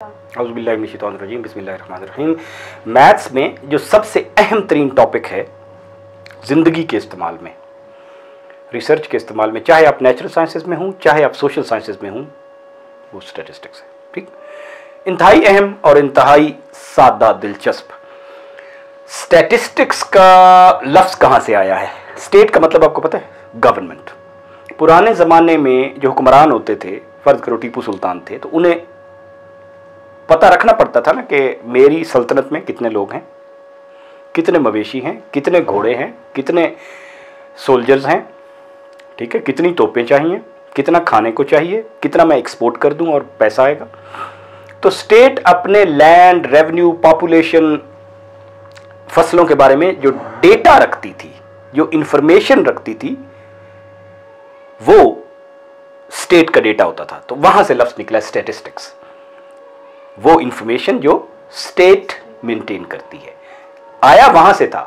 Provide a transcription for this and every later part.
औज़ुबिल्लाहिमिनश्शैतानिर्रजीम बिस्मिल्लाहिर्रहमानिर्रहीम। मैथ्स में जो सबसे अहम तरीन टॉपिक है ज़िंदगी के इस्तेमाल में, रिसर्च के इस्तेमाल में, चाहे आप नेचुरल साइंसेज में हूँ चाहे आप सोशल साइंसेज में हूँ, वो स्टैटिस्टिक्स है। ठीक, इंतहाई अहम और इंतहाई सादा दिलचस्प। स्टैटिस्टिक्स का लफ्ज़ कहाँ से आया है? स्टेट का मतलब आपको पता है? गवर्नमेंट। पुराने ज़माने में जो हुक्मरान होते थे, फ़र्ज़ करो टीपू सुल्तान थे, तो उन्हें पता रखना पड़ता था ना कि मेरी सल्तनत में कितने लोग हैं, कितने मवेशी हैं, कितने घोड़े हैं, कितने सोल्जर्स हैं, ठीक है, कितनी तोपें चाहिए, कितना खाने को चाहिए, कितना मैं एक्सपोर्ट कर दूं और पैसा आएगा। तो स्टेट अपने लैंड, रेवेन्यू, पॉपुलेशन, फसलों के बारे में जो डेटा रखती थी, जो इंफॉर्मेशन रखती थी, वो स्टेट का डेटा होता था। तो वहां से लफ्ज़ निकला स्टैटिस्टिक्स, वो इंफॉर्मेशन जो स्टेट मेंटेन करती है, आया वहां से था।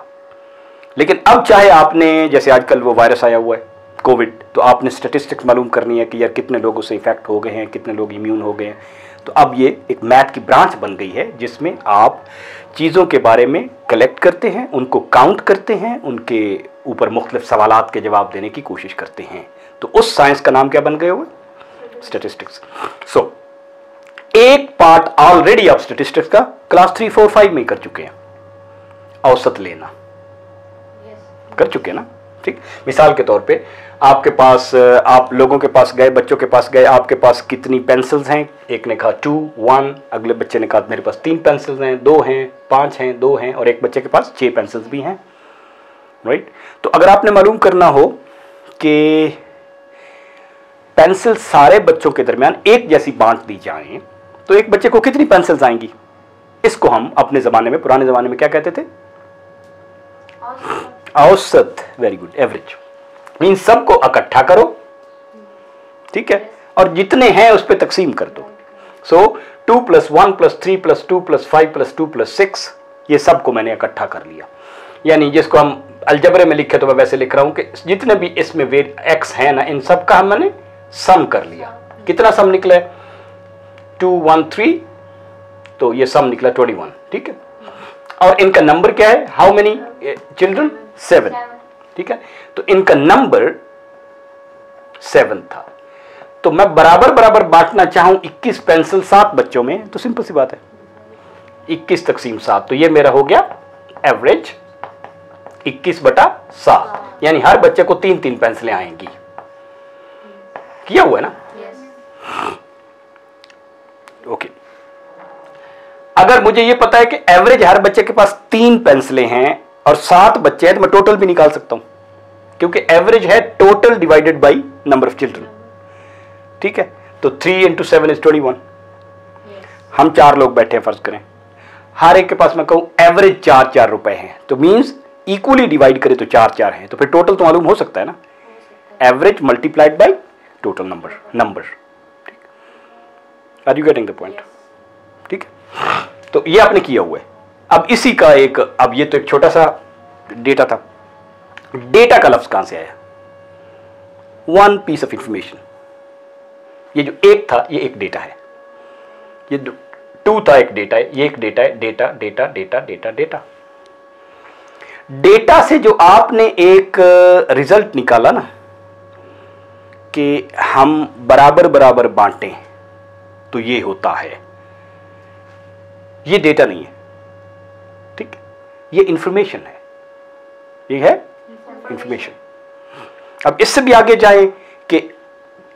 लेकिन अब चाहे आपने, जैसे आजकल वो वायरस आया हुआ है कोविड, तो आपने स्टैटिस्टिक्स मालूम करनी है कि यार कितने लोग उससे इफेक्ट हो गए हैं, कितने लोग इम्यून हो गए हैं। तो अब ये एक मैथ की ब्रांच बन गई है जिसमें आप चीज़ों के बारे में कलेक्ट करते हैं, उनको काउंट करते हैं, उनके ऊपर मुख्तलिफ सवालात के जवाब देने की कोशिश करते हैं। तो उस साइंस का नाम क्या बन गया हुआ? स्टैटिस्टिक्स। सो एक पार्ट ऑलरेडी आप स्टैटिस्टिक्स का क्लास 3, 4, 5 में कर चुके हैं, औसत लेना कर चुके हैं ना। ठीक, मिसाल के तौर पे आपके पास, आप लोगों के पास गए, बच्चों के पास गए, आपके पास कितनी पेंसिल्स हैं? एक ने कहा 2, 1, अगले बच्चे ने कहा मेरे पास 3 पेंसिल्स हैं, 2 हैं, 5 हैं, 2 हैं, और एक बच्चे के पास 6 पेंसिल्स भी हैं, राइट। तो अगर आपने मालूम करना हो कि पेंसिल सारे बच्चों के दरमियान एक जैसी बांट दी जाए तो एक बच्चे को कितनी पेंसिल्स आएंगी? इसको हम अपने ज़माने में, पुराने ज़माने में क्या कहते थे? औसत। Very good, average. इन सबको इकट्ठा करो, ठीक है, और जितने हैं उस पर तकसीम कर दो। सो 2 + 1 + 3 + 2 + 5 + 2 + 6, ये सबको मैंने इकट्ठा कर लिया। यानी जिसको हम अलजबरे में लिखे तो मैं वैसे लिख रहा हूं कि जितने भी इसमें एक्स हैं ना, इन सब का हमने सम कर लिया। कितना सम निकला है? 2, 1, 3, तो ये सम निकला 21। ठीक है, और इनका नंबर क्या है? How many children? 7। ठीक है, तो इनका नंबर 7 था। तो मैं बराबर बराबर बांटना चाहूं 21 पेंसिल 7 बच्चों में, तो सिंपल सी बात है, 21 / 7, तो ये मेरा हो गया एवरेज 21/7, यानी हर बच्चे को 3-3 पेंसिलें आएंगी। किया हुआ है ना? ओके। अगर मुझे ये पता है कि एवरेज हर बच्चे के पास 3 पेंसिलें हैं और 7 बच्चे हैं, तो मैं टोटल भी निकाल सकता हूं, क्योंकि एवरेज है total divided by number of children. ठीक है, तो 3 × 7 = 21। हम 4 लोग बैठे हैं, फर्ज करें, हर एक के पास मैं कहूं एवरेज 4-4 रुपए हैं, तो मींस इक्वली डिवाइड करें तो 4-4 हैं, तो फिर टोटल तो मालूम हो सकता है ना, average multiplied by total number. Are you getting the point? ठीक है, तो ये आपने किया हुआ है। अब इसी का एक, अब ये तो एक छोटा सा डेटा था। डेटा का लफ्ज कहां से आया? One piece of information. ये जो एक था ये एक डेटा है, ये 2 था एक डेटा है, ये एक डेटा है। Data data data data data data से जो आपने एक रिजल्ट निकाला ना कि हम बराबर बराबर बांटें तो ये होता है, ये डेटा नहीं है। ठीक, ये इंफॉर्मेशन है, ये है इंफॉर्मेशन। अब इससे भी आगे जाए कि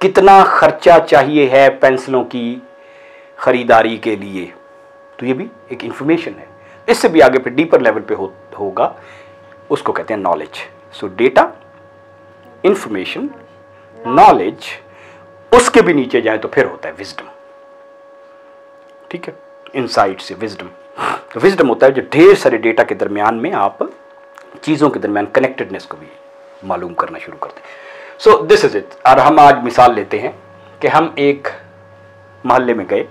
कितना खर्चा चाहिए है पेंसिलों की खरीदारी के लिए, तो ये भी एक इंफॉर्मेशन है। इससे भी आगे फिर डीपर लेवल पे होगा, उसको कहते हैं नॉलेज। सो डेटा, इंफॉर्मेशन, नॉलेज, उसके भी नीचे जाए तो फिर होता है विजडम। ठीक है, इनसाइट से विजडम। तो विजडम होता है जो ढेर सारे डेटा के दरमियान में आप चीज़ों के दरमियान कनेक्टेडनेस को भी मालूम करना शुरू करते हैं। So this is it. और हम आज मिसाल लेते हैं कि हम एक मोहल्ले में गए,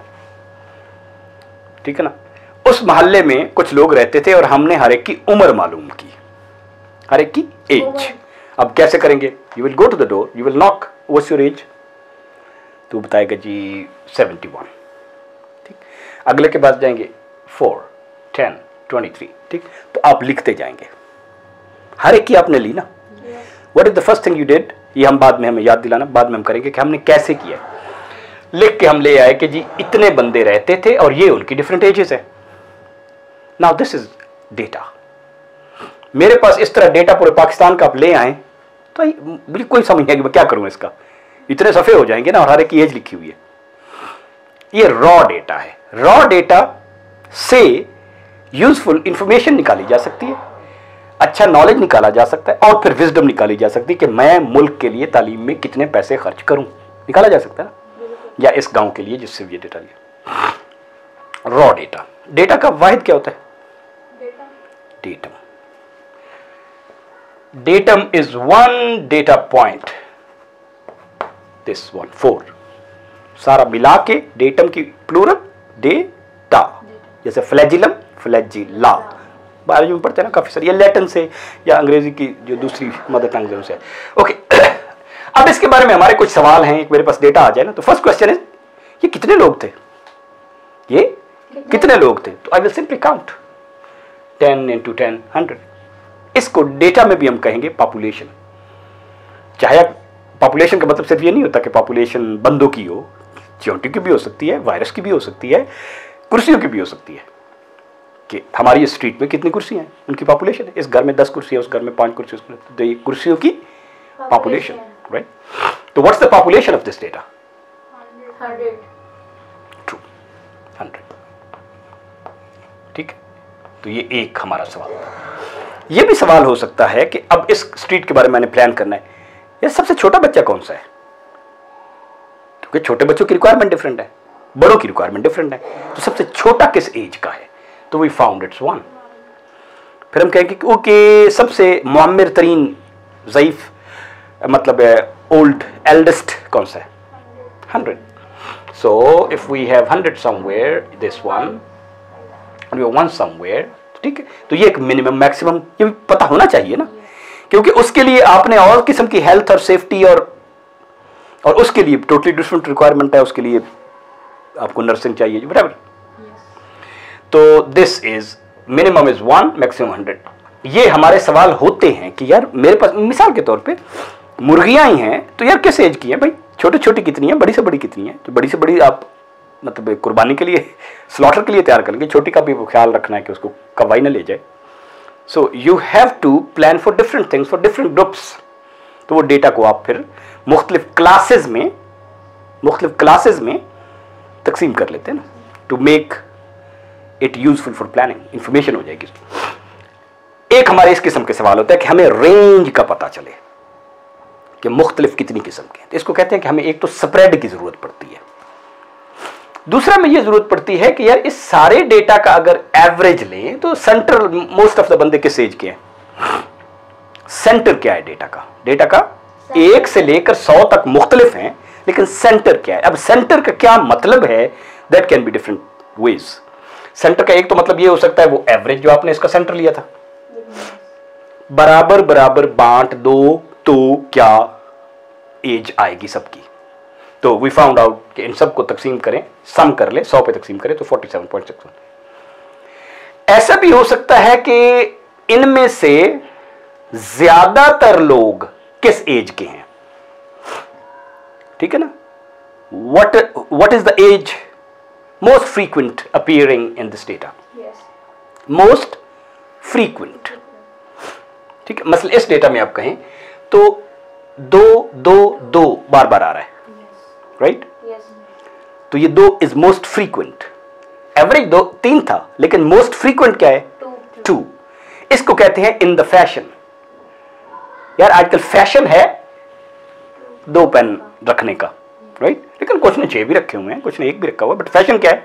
ठीक है ना, उस मोहल्ले में कुछ लोग रहते थे और हमने हर एक की उम्र मालूम की, हर एक की एज। अब कैसे करेंगे? You will go to the door, you will knock, what's your age? तो बताएगा जी 71। अगले के पास जाएंगे 4, 10, 23, ठीक। तो आप लिखते जाएंगे, हर एक की आपने ली ना। What is the first thing you did, ये हम बाद में, हमें याद दिलाना, बाद में हम करेंगे कि हमने कैसे किया। लिख के हम ले आए कि जी इतने बंदे रहते थे और ये उनकी डिफरेंट एजेस है। Now this is data. मेरे पास इस तरह डेटा पूरे पाकिस्तान का आप ले आए तो बिल्कुल कोई समझ नहीं आएगी मैं क्या करूं इसका, इतने सफ़े हो जाएंगे ना, और हर एक की एज लिखी हुई है। ये रॉ डेटा है। रॉ डेटा से यूजफुल इंफॉर्मेशन निकाली जा सकती है, अच्छा नॉलेज निकाला जा सकता है, और फिर विजडम निकाली जा सकती है कि मैं मुल्क के लिए तालीम में कितने पैसे खर्च करूं, निकाला जा सकता है ना, या इस गांव के लिए जिससे ये डेटा लिया। Raw data. डेटा का वाहिद क्या होता है? Datum. Datum is one data point, this one 4 सारा मिला के डेटम की प्लूरल डेटा। जैसे फ्लैजिलम, फ्लैजिला, बायोलॉजी में पढ़ते हैं ना काफी सारी, ये लैटिन से या अंग्रेजी की जो दूसरी मदर टंग है उनसे। ओके, अब इसके बारे में हमारे कुछ सवाल हैं। मेरे पास डेटा आ जाए ना, तो फर्स्ट क्वेश्चन है ये कितने लोग थे, ये कितने लोग थे? तो आई विल सिंपली काउंट 10 × 10 100। इसको डेटा में भी हम कहेंगे पॉपुलेशन। चाहे पॉपुलेशन का मतलब सिर्फ ये नहीं होता कि पॉपुलेशन बंदों की हो, चींटियों की भी हो सकती है, वायरस की भी हो सकती है, कुर्सियों की भी हो सकती है। कि हमारी स्ट्रीट में कितनी कुर्सियां हैं, उनकी पॉपुलेशन है। इस घर में 10 कुर्सी है, उस घर में 5 कुर्सी, तो ये कुर्सियों की पॉपुलेशन, राइट। तो what's the population of this data? 100। True, 100, ठीक है। तो ये एक हमारा सवाल। ये भी सवाल हो सकता है कि अब इस स्ट्रीट के बारे में मैंने प्लान करना है, ये सबसे छोटा बच्चा कौन सा है? क्योंकि छोटे बच्चों की रिक्वायरमेंट डिफरेंट है, बड़ों की रिक्वायरमेंट डिफरेंट है। तो सबसे छोटा किस एज का है? तो वी फाउंड इट्स 1। फिर हम कहेंगे कि ओके, सबसे मुअम्मिर तरीन ज़ईफ मतलब ओल्ड एल्डेस्ट कौन सा है? 100। So if we have 100 somewhere, this one, and we have 1 somewhere, ठीक है। तो ये एक मिनिमम मैक्सिमम ये भी पता होना चाहिए ना, क्योंकि उसके लिए आपने और किस्म की हेल्थ और सेफ्टी और उसके लिए टोटली डिफरेंट रिक्वायरमेंट है, उसके लिए आपको नर्सिंग चाहिए, व्हाटएवर। तो this is minimum is 1, maximum 100। ये हमारे सवाल होते हैं कि यार मेरे पास मिसाल के तौर पे मुर्गियां ही हैं, तो यार किस एज की हैं भाई? छोटी छोटी कितनी है, बड़ी से बड़ी कितनी है? तो बड़ी से बड़ी आप मतलब कुर्बानी के लिए, स्लॉटर के लिए तैयार करेंगे, छोटी का भी ख्याल रखना है कि उसको कवाई ना ले जाए। So you have to plan for different things for different groups. तो वो डेटा को आप फिर मुख्तलिफ क्लासेज में तकसीम कर लेते हैं ना, to make it useful for planning, information हो जाएगी। एक हमारे इस किस्म के सवाल होता है कि हमें रेंज का पता चले कि मुख्तलिफ कितनी किस्म के। तो इसको कहते हैं कि हमें एक तो स्प्रेड की जरूरत पड़ती है, दूसरा में ये जरूरत पड़ती है कि यार इस सारे डेटा का अगर एवरेज लें तो सेंटर मोस्ट ऑफ द बंदे किस एज के हैं? सेंटर क्या है डेटा का? डेटा का 1 से लेकर 100 तक मुख्तलिफ हैं, लेकिन सेंटर क्या है? अब सेंटर का क्या मतलब है? That can be different ways. Centre का एक तो मतलब ये हो सकता है वो एवरेज जो आपने इसका सेंटर लिया था, बराबर बराबर बांट दो तो क्या एज आएगी सबकी? तो वी फाउंड आउट कि इन सबको तकसीम करें, सम कर ले, 100 पे तकसीम करें तो 47.61। ऐसा भी हो सकता है कि इनमें से ज्यादातर लोग किस एज के हैं, ठीक है ना? What is the age most frequent appearing in this data? Most frequent, ठीक है। मसलन इस डेटा में आप कहें तो 2 बार बार आ रहा है, राइट? तो ये 2 इज मोस्ट फ्रीक्वेंट। एवरेज 3 था, लेकिन मोस्ट फ्रीक्वेंट क्या है? 2। इसको कहते हैं इन द फैशन। यार आजकल फैशन है 2 पेन रखने का, राइट? लेकिन कुछ ने 6 भी रखे हुए हैं, कुछ ने 1 भी रखा हुआ, बट फैशन क्या है?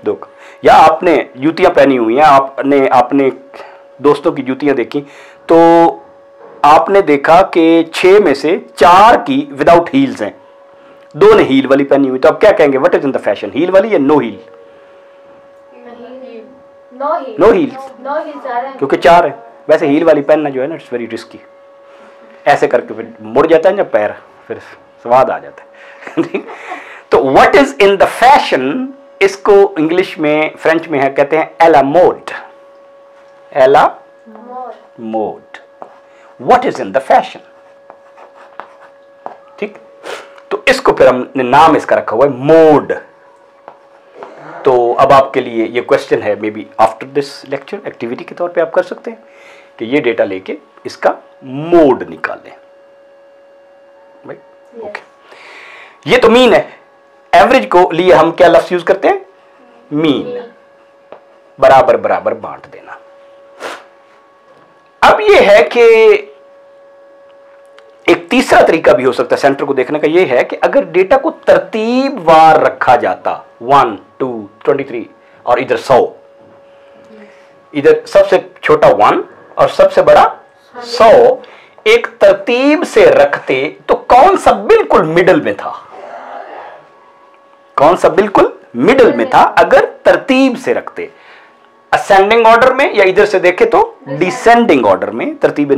2 का। या आपने जूतियां पहनी हुई हैं, आपने दोस्तों की जूतियां देखी, तो आपने देखा कि 6 में से 4 की विदाउट हील्स हैं, 2 ने हील वाली पहनी हुई। तो आप क्या कहेंगे? What is in the fashion, heel वाली या नो हील? नो हील, क्योंकि 4 है। वैसे हील वाली पहनना जो है ना, इट्स वेरी रिस्की। ऐसे करके फिर मुड़ जाता है जब पैर, फिर स्वाद आ जाता है। तो what is in the fashion इसको इंग्लिश में, फ्रेंच में है, कहते हैं एला मोड। एला mode, what is in the fashion. ठीक, तो इसको फिर हमने नाम इसका रखा हुआ है मोड। तो अब आपके लिए ये क्वेश्चन है, may be after this lecture activity के तौर पे आप कर सकते हैं कि ये डेटा लेके इसका मोड निकालें। भाई ओके, ये तो मीन है। एवरेज को लिए हम क्या लफ्ज यूज करते हैं? मीन। बराबर बराबर बांट देना। अब ये है कि एक तीसरा तरीका भी हो सकता है सेंटर को देखने का, ये है कि अगर डेटा को तरतीबवार रखा जाता, 1 2 23 और इधर 100, इधर सबसे छोटा 1 और सबसे बड़ा 100, एक तरतीब से रखते तो कौन सा बिल्कुल मिडल में था? कौन सा बिल्कुल मिडल में था अगर तरतीब से रखते? असेंडिंग ऑर्डर में, या इधर से देखे तो डिसेंडिंग ऑर्डर में, तरतीब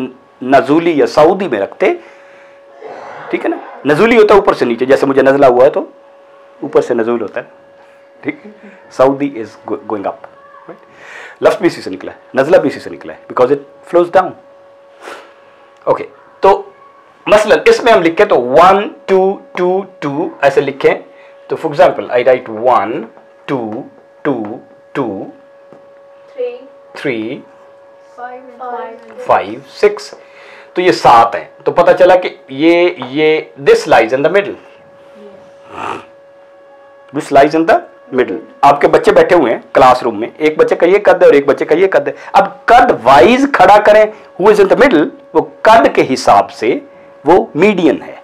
नजूली या सऊदी में रखते। ठीक है ना, नजूली होता है ऊपर से नीचे, जैसे मुझे नजला हुआ है तो ऊपर से नजूल होता है। ठीक, सऊदी इज गोइंग अप। लफ्ज भी इसी से निकला है, नजला भी इसी से निकला है, because it flows down. Okay, तो मसलन इसमें हम लिखें तो 1 2 2 2 ऐसे लिखें तो फॉर एग्जाम्पल आई राइट 1 2 2 2 3 5 6, तो ये 7 है। तो पता चला कि ये this lies in the middle, this lies in the middle. आपके बच्चे बैठे हुए हैं क्लासरूम में, एक बच्चे का ये कद है और एक बच्चे का ये कद है। अब कद वाइज खड़ा करें, who is in the middle, वो कद के हिसाब से वो मीडियन है,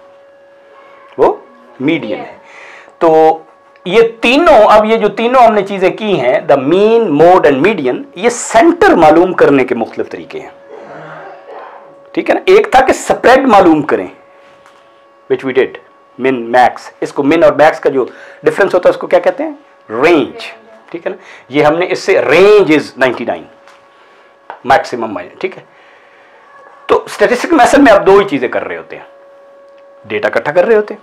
वो मीडियन है। तो ये तीनों, अब ये जो तीनों हमने चीजें की हैं, the mean, mode and median, ये सेंटर मालूम करने के मुख्तलिफ तरीके हैं। ठीक है ना, एक था कि स्प्रेड मालूम करें, which we did, min max. इसको मिन और मैक्स का जो डिफरेंस होता है उसको क्या कहते हैं? रेंज। ठीक है ना, ये हमने इससे रेंज इज 99 मैक्सिमम माइनस। ठीक है, तो स्टैटिस्टिकल मेथड में आप दो ही चीजें कर रहे होते हैं, डेटा इकट्ठा कर रहे होते हैं,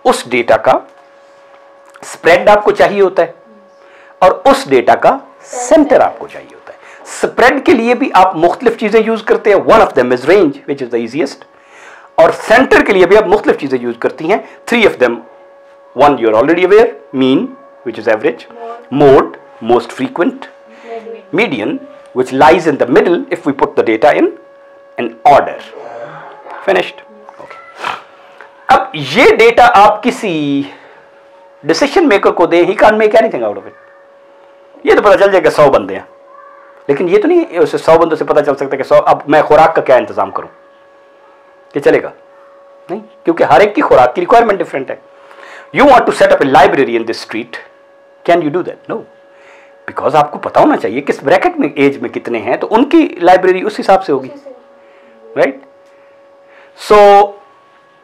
उस डेटा का स्प्रेड आपको चाहिए होता है और उस डेटा का सेंटर आपको चाहिए होता है। स्प्रेड के लिए भी आप मुख्तलिफ चीजें यूज करते हैं, one of them is range which is the easiest, और सेंटर के लिए भी आप मुख्तलिफ चीजें यूज करती हैं, 3 of them. One you are already aware, mean which is average, mode most frequent, median which lies in the middle if we put the data in an order. Finished? Okay. अब ये data आप किसी decision maker को दें, he can't make anything out of it. ये तो पता चल जाएगा 100 बंदे हैं, लेकिन ये तो नहीं उसे 100 बंदों से पता चल सकता कि 100, अब मैं खुराक का क्या इंतजाम करूं, ये चलेगा नहीं, क्योंकि हर एक की खुराक की रिक्वायरमेंट डिफरेंट है। You want to set up a library in this street, can you do that? No, because आपको पता होना चाहिए किस ब्रैकेट में एज में कितने हैं, तो उनकी लाइब्रेरी उस हिसाब से होगी, right? So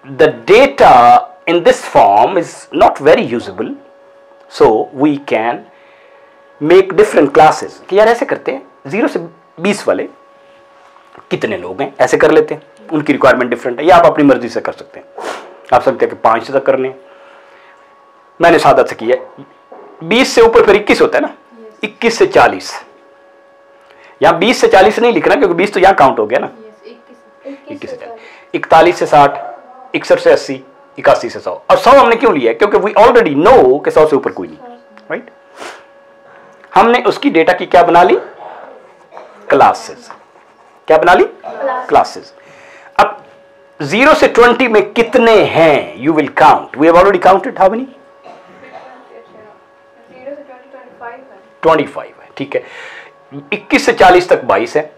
the data in this form is not very usable, so we can make different classes. कि यार ऐसे करते हैं, 0 से 20 वाले कितने लोग हैं, ऐसे कर लेते हैं, उनकी रिक्वायरमेंट डिफरेंट है, या आप अपनी मर्जी से कर सकते हैं। आप सकते हैं कि 5 तक कर लें, मैंने सादा से किया। 20 से ऊपर फिर 21 होता है ना, 21 से 40, यहां 20 से 40 नहीं लिखना क्योंकि 20 तो यहां काउंट हो गया ना। 21 से 40, 41 से 60, 61 से 80, 81 से 100। और 100 हमने क्यों लिया है? क्योंकि वी ऑलरेडी नो कि 100 से ऊपर कोई नहीं, राइट? हमने उसकी डेटा की क्या बना ली? क्लासेस। क्या बना ली? क्लासेस। अब 0 से 20 में कितने हैं? You will count, we have already counted how many? 25 है, ठीक है। 21 से 40 तक 22 है,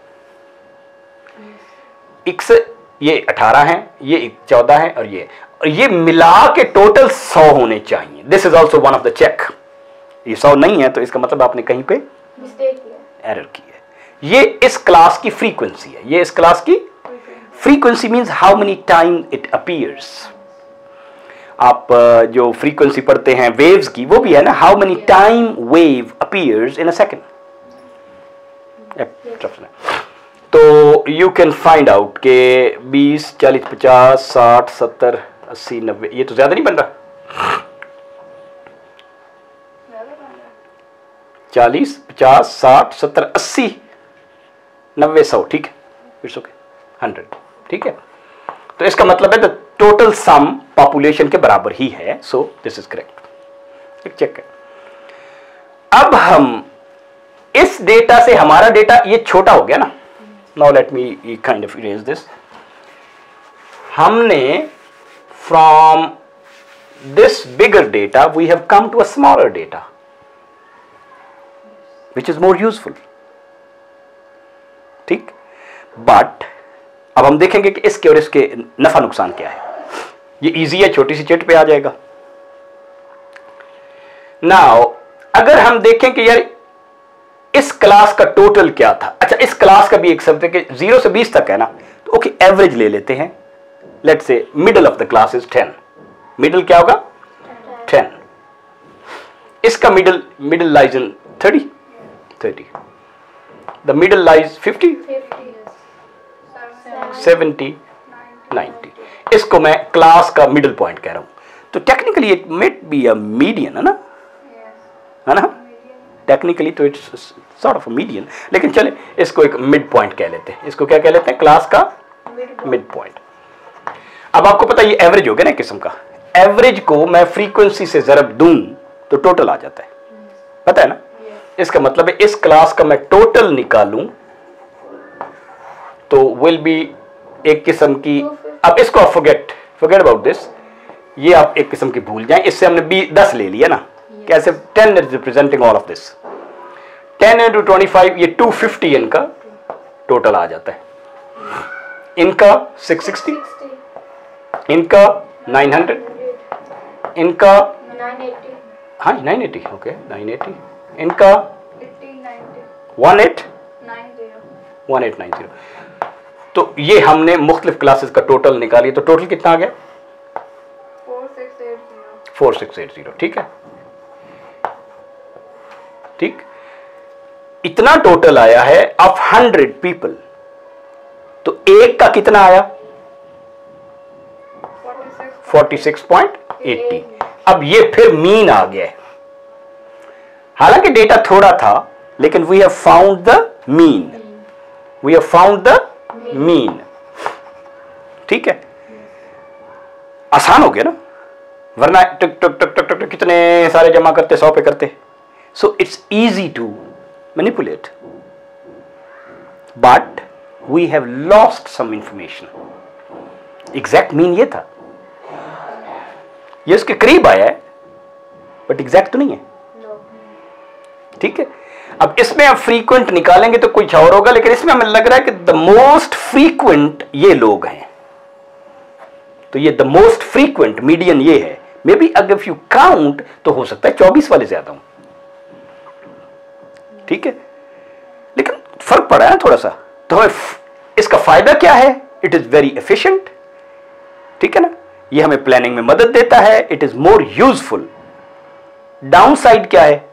ये 18 है, ये 14 है, और ये मिला के टोटल 100 होने चाहिए। This is also one of the check. ये 100 नहीं है तो इसका मतलब आपने कहीं पे एरर की है। ये इस क्लास की फ्रीक्वेंसी है, ये इस क्लास की frequency means how many time it appears. आप जो फ्रीक्वेंसी पढ़ते हैं वेव्स की, वो भी है ना, how many time wave appears in a second. तो यू कैन फाइंड आउट के 20, 40, 50, 60, 70, 80, 90, ये तो ज्यादा नहीं बन रहा, 40, 50, 60, 70, 80, 90, 100, ठीक है, इट्स ओके, 100, ठीक है। तो इसका मतलब है द टोटल सम पॉपुलेशन के बराबर ही है, सो दिस इज करेक्ट। एक चेक है। अब हम इस डेटा से, हमारा डेटा ये छोटा हो गया ना, now let me kind of erase this. हमने from this bigger data we have come to a smaller data which is more useful, ठीक। बट अब हम देखेंगे कि इसके और इसके नफा नुकसान क्या है। ये इजी है, छोटी सी चिट पे आ जाएगा। नाउ अगर हम देखें कि यार इस क्लास का टोटल क्या था, अच्छा इस क्लास का भी एक शब्द है कि 0 से 20 तक है ना, तो ओके एवरेज ले लेते हैं। Let's say middle of the class is 10, middle क्या होगा 10, इसका middle lies in 30, the middle lies 50, 70, 90, इसको मैं क्लास का मिडल पॉइंट कह रहा हूं। तो टेक्निकली इट मिट बी अ मीडियन, है ना, टेक्निकली तो it's sort of a median, लेकिन चले इसको एक मिड पॉइंट कह लेते हैं। इसको क्या कह लेते हैं, क्लास का मिड पॉइंट। अब आपको पता है ये एवरेज हो गया ना किस्म का, एवरेज को मैं फ्रीक्वेंसी से जरब दूं तो टोटल आ जाता है, पता है ना। इसका मतलब है इस क्लास का मैं टोटल निकालूं तो विल बी एक किस्म की, अब इसको आप फॉरगेट अबाउट दिस, ये आप एक किस्म की भूल जाएं। इससे हमने 10 ले लिया ना, कैसे 10 is representing all of this, 10 into 25 ये 250 इनका टोटल आ जाता है। इनका 660, इनका 900, इनका 980, हाँ 980, ओके 980, इनका 1890। तो ये हमने मुख्तलिफ क्लासेस का टोटल निकाली, तो टोटल कितना आ गया 4680, ठीक है, ठीक। इतना टोटल आया है ऑफ 100 पीपल, तो एक का कितना आया 46.80। अब ये फिर मीन आ गया है, हालांकि डेटा थोड़ा था लेकिन we have found the mean, ठीक है। आसान हो गया ना, वरना टक टक टक टक टक कितने सारे जमा करते, 100 पे करते। So it's easy to manipulate, but we have lost some information. Exact mean ये था, ये उसके करीब आया है बट एग्जैक्ट तो नहीं है, ठीक है। अब इसमें आप फ्रीक्वेंट निकालेंगे तो कुछ और होगा, लेकिन इसमें हमें लग रहा है कि द मोस्ट फ्रीक्वेंट ये लोग हैं, तो ये द मोस्ट फ्रीक्वेंट मीडियन ये है। मे बी अगर यू काउंट तो हो सकता है 24 वाले ज्यादा हूं, ठीक है, लेकिन फर्क पड़ा है ना थोड़ा सा। तो हमें इसका फायदा क्या है, इट इज वेरी एफिशिएंट, ठीक है ना, ये हमें प्लानिंग में मदद देता है, it is more useful. Downside क्या है,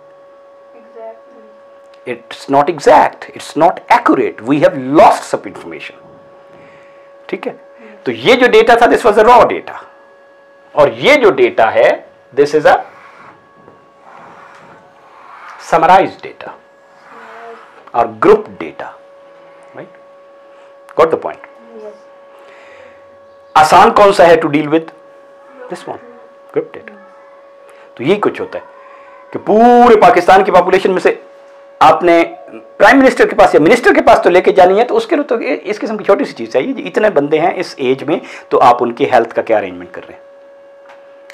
it's not exact, it's not accurate, we have lost some information, ठीक है। तो ये जो डेटा था this was a raw data, और ये जो डेटा है this is a summarized data or group data, right? Got the point? Yes. आसान कौन सा है to deal with, this one, group data. तो यही कुछ होता है कि पूरे पाकिस्तान की पॉपुलेशन में से आपने प्राइम मिनिस्टर के पास या मिनिस्टर के पास तो लेके जानी है, तो उसके लिए तो इस किस्म की छोटी सी चीज चाहिए। इतने बंदे हैं इस एज में, तो आप उनकी हेल्थ का क्या अरेंजमेंट कर रहे हैं,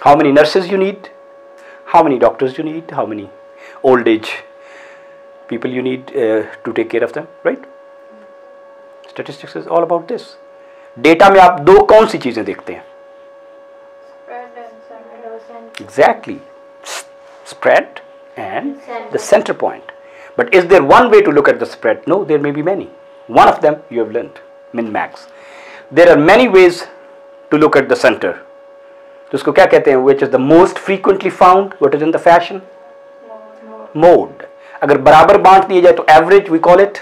how many nurses you need, how many doctors you need, how many old age people you need to take care of them, right? Statistics is all about this. Data में आप दो कौन सी चीजें देखते हैं, exactly, spread and the center point. But is there one way to look at the spread? No, there may be many. One of them you have learned, min max. There are many ways to look at the center. तो उसको क्या कहते हैं, which is the most frequently found, what is in the fashion? Mode. अगर बराबर बांट दिए जाए तो average, we call it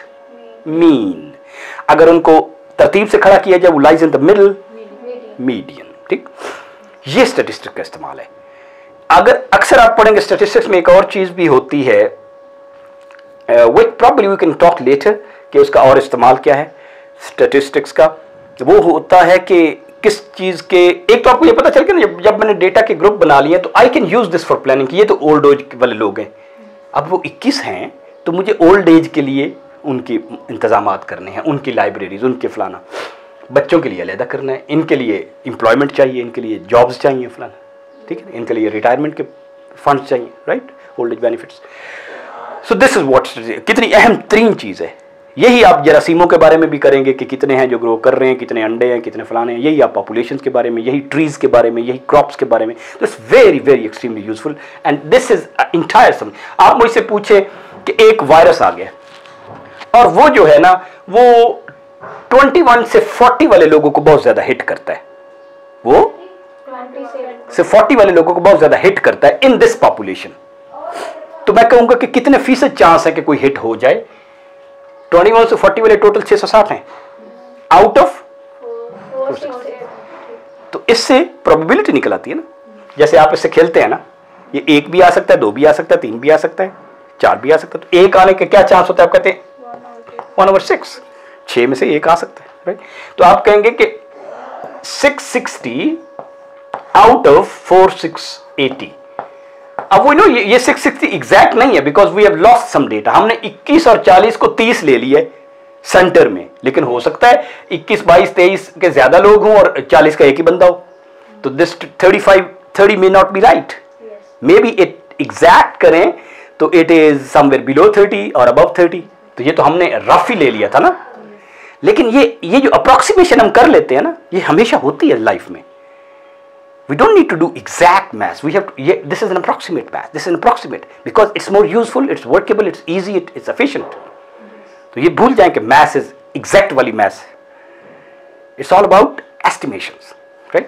mean. अगर उनको तरतीब से खड़ा किया जाए वो lies in the middle, median, ठीक। ये स्टैटिस्टिक्स का इस्तेमाल है। अगर अक्सर आप पढ़ेंगे स्टैटिस्टिक्स में एक और चीज भी होती है which probably we can talk later कि उसका और इस्तेमाल क्या है स्टैटिस्टिक्स का। वो होता है कि किस चीज़ के, एक तो आपको ये पता चल गया ना, जब मैंने डेटा के ग्रुप बना लिए तो I can use this for planning. ये तो ओल्ड एज वाले लोग हैं, अब वो 21 हैं तो मुझे ओल्ड एज के लिए उनके इंतजाम करने हैं, उनकी लाइब्रेरीज, उनके फलाना, बच्चों के लिए अलहदा करना है, इनके लिए एम्प्लॉयमेंट चाहिए, इनके लिए जॉब्स चाहिए फलाना, ठीक है, इनके लिए रिटायरमेंट के फंड्स चाहिए, right, old age benefits. So this is what, कितनी अहम तरीन चीज़ है। यही आप जरासीमों के बारे में भी करेंगे कि कितने हैं जो ग्रो कर रहे हैं, कितने अंडे हैं, कितने फलाने हैं, यही आप पॉपुलेशन के बारे में, यही ट्रीज के बारे में, यही क्रॉप्स के बारे में। तो it's very very extremely useful and this is entire sum. आप मुझसे पूछे कि एक वायरस आ गया और वो जो है ना वो 21 से 40 वाले लोगों को बहुत ज्यादा हिट करता है, वो 27 से 40 वाले लोगों को बहुत ज्यादा हिट करता है इन दिस पॉपुलेशन। तो मैं कहूंगा कि कितने फीसद चांस है कि कोई हिट हो जाए। 21 से 40 वाले टोटल 660 हैं आउट ऑफ, 468। तो इससे प्रोबेबिलिटी निकल आती है ना। जैसे आप इससे खेलते हैं ना, ये 1 भी आ सकता है, 2 भी आ सकता है, 3 भी आ सकता है, 4 भी आ सकता है, तो 1 आने के क्या चांस होता है? आप कहते हैं 1/6, 6 में से 1 आ सकता है, राइट। तो आप कहेंगे कि 660 आउट ऑफ 4680। अब वो नो ये 660 एग्जैक्ट नहीं है because we have lost some data. हमने 21 और 40 को 30 ले लिए सेंटर में, लेकिन हो सकता है 21, 22, 23 के ज्यादा लोग हों और 40 का एक ही बंदा हो, तो this 30 may not be right. May be it exact करें तो इट इज समवेयर बिलो 30 और अबव 30। तो ये तो हमने रफ ही ले लिया था ना, लेकिन ये जो अप्रोक्सीमेशन हम कर लेते हैं ना, ये हमेशा होती है लाइफ में। We don't need to do exact math. We have to, this is an approximate math. This is an approximate because it's more useful, it's workable, it's easy, it's efficient. तो ये भूल जाएं कि math is exact वाली math. It's all about estimations, right?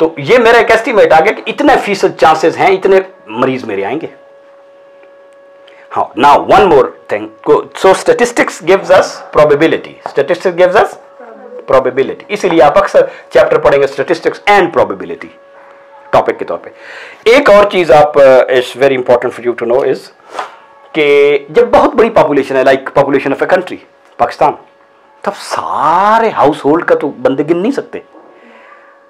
तो ये मेरा एक estimate आ गया कि इतने फीसद chances हैं, इतने मरीज मेरे आएंगे। हाँ, now one more thing. So statistics gives us probability. Statistics gives us probability. इसीलिए आप अक्सर चैप्टर पढ़ेंगे statistics and probability टॉपिक के तौर पे। एक और चीज आप it's very important for you to know is कि जब बहुत बड़ी पॉपुलेशन है, like population of a country Pakistan, तब सारे हाउस होल्ड का तो बंदे गिन नहीं सकते।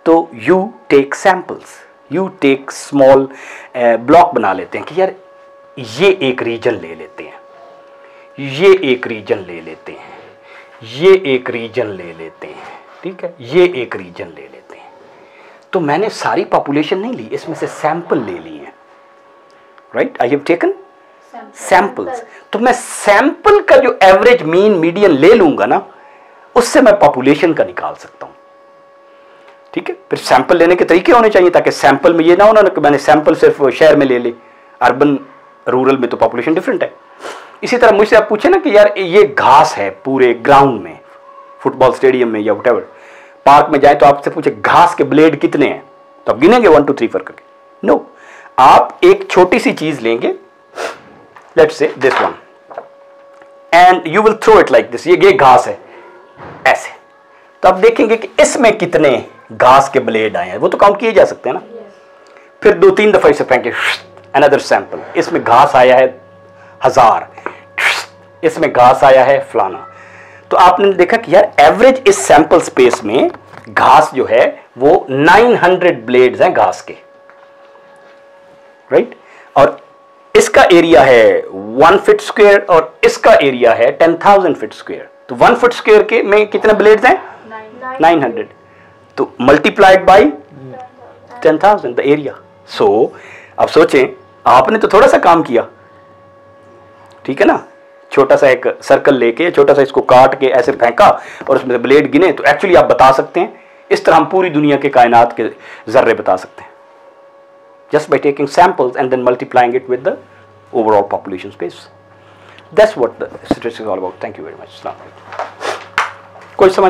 तो you take samples, you take small block बना लेते हैं कि यार ये एक रीजन ले लेते हैं, ये एक रीजन ले लेते हैं, ये एक रीजन ले लेते हैं, ठीक है, ये एक रीजन ले लेते हैं। तो मैंने सारी पॉपुलेशन नहीं ली, इसमें से सैंपल ले लिए हैं, right. I have taken samples. तो मैं सैंपल का जो एवरेज मीन मीडियन ले लूंगा ना, उससे मैं पॉपुलेशन का निकाल सकता हूं, ठीक है। फिर सैंपल लेने के तरीके होने चाहिए ताकि सैंपल में ये ना होना कि मैंने सैंपल सिर्फ शहर में ले ली, अर्बन रूरल में तो पॉपुलेशन डिफरेंट है। इसी तरह मुझसे आप पूछे ना कि यार ये घास है पूरे ग्राउंड में, फुटबॉल स्टेडियम में या व्हाटएवर, पार्क में जाए तो आपसे पूछे घास के ब्लेड कितने हैं, तो आप गिनेंगे 1 2 3 4 करके? नो, आप एक छोटी सी चीज लेंगे, let's say this one, and you will throw it like this, ये घास है ऐसे, तो आप देखेंगे कि इसमें कितने घास के ब्लेड आए हैं, वो तो काउंट किए जा सकते हैं ना। फिर 2-3 दफा इसे फेंके, अनदर सैंपल, इसमें घास आया है 1000, इसमें घास आया है फलाना। तो आपने देखा कि यार एवरेज इस सैंपल स्पेस में घास जो है वो 900 ब्लेड्स हैं घास के, राइट। और इसका एरिया है 1 फीट स्क्वायर और इसका एरिया है 10,000 फीट स्क्वायर। तो 1 फुट स्क्वायर के में कितने ब्लेड्स हैं? 900। तो मल्टीप्लाइड बाय 10,000 द एरिया। सो अब सोचें, आपने तो थोड़ा सा काम किया, ठीक है ना, छोटा सा एक सर्कल लेके छोटा सा इसको काट के ऐसे फेंका और उसमें ब्लेड गिने, तो एक्चुअली आप बता सकते हैं, इस तरह हम पूरी दुनिया के कायनात के जर्रे बता सकते हैं, just by taking samples and then multiplying it with the overall population space. That's what the statistics is all about. Thank you very much. कोई समझ